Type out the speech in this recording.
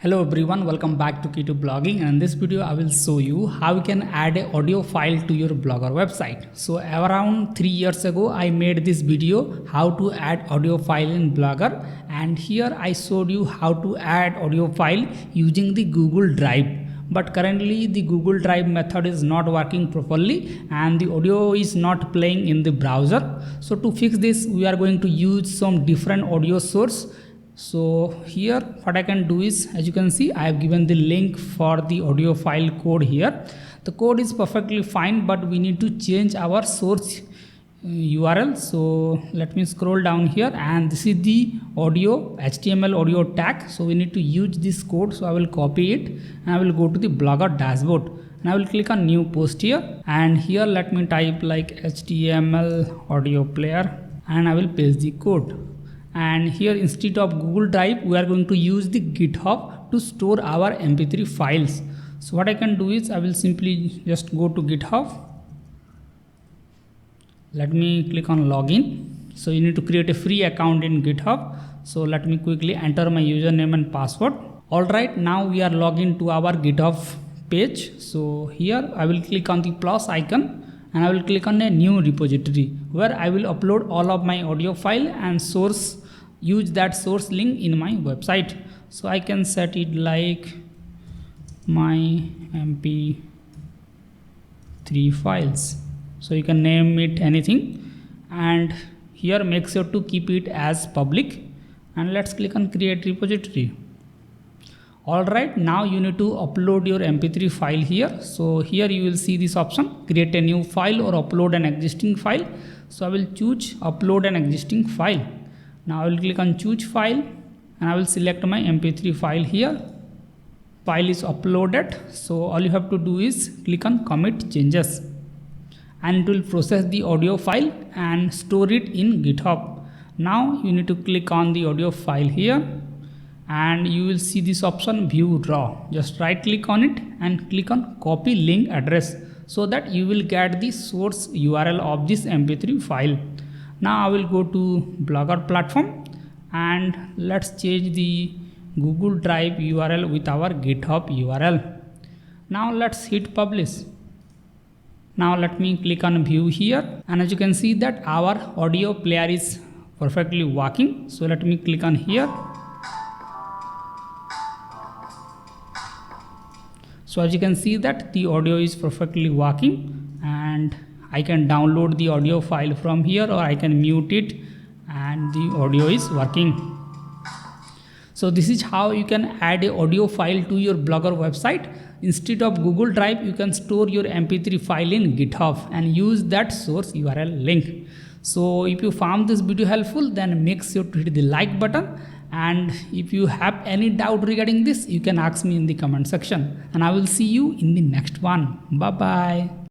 Hello everyone, welcome back to Keto Blogging, and in this video I will show you how you can add an audio file to your Blogger website. So around 3 years ago I made this video how to add audio file in Blogger, and here I showed you how to add audio file using the Google Drive. But currently the Google Drive method is not working properly and the audio is not playing in the browser. So to fix this we are going to use some different audio source. So here what I can do is, as you can see, I have given the link for the audio file code here. The code is perfectly fine, but we need to change our source URL. So let me scroll down here, and this is the audio HTML audio tag. So we need to use this code. So I will copy it and I will go to the Blogger dashboard and I will click on new post here, and here let me type like HTML audio player and I will paste the code. And here instead of Google Drive we are going to use the GitHub to store our MP3 files. So what I can do is I will simply just go to GitHub. Let me click on login. So you need to create a free account in GitHub. So let me quickly enter my username and password. Alright, now we are logged into our GitHub page. So here I will click on the plus icon and I will click on a new repository where I will upload all of my audio file and use that source link in my website. So I can set it like my MP3 files. So you can name it anything, and here make sure to keep it as public, and let's click on create repository. Alright, now you need to upload your MP3 file here. So here you will see this option, create a new file or upload an existing file. So I will choose upload an existing file. Now I will click on choose file and I will select my MP3 file here. File is uploaded. So all you have to do is click on commit changes, and it will process the audio file and store it in GitHub. Now you need to click on the audio file here, and you will see this option view raw. Just right click on it and click on copy link address so that you will get the source URL of this MP3 file. Now I will go to Blogger platform and let's change the Google Drive URL with our GitHub URL. Now let's hit publish. Now let me click on view here, and as you can see that our audio player is perfectly working. So let me click on here. So as you can see that the audio is perfectly working, and I can download the audio file from here or I can mute it and the audio is working. So this is how you can add an audio file to your Blogger website. Instead of Google Drive you can store your MP3 file in GitHub and use that source URL link. So if you found this video helpful, then make sure to hit the like button. And if you have any doubt regarding this, you can ask me in the comment section, and I will see you in the next one. Bye bye.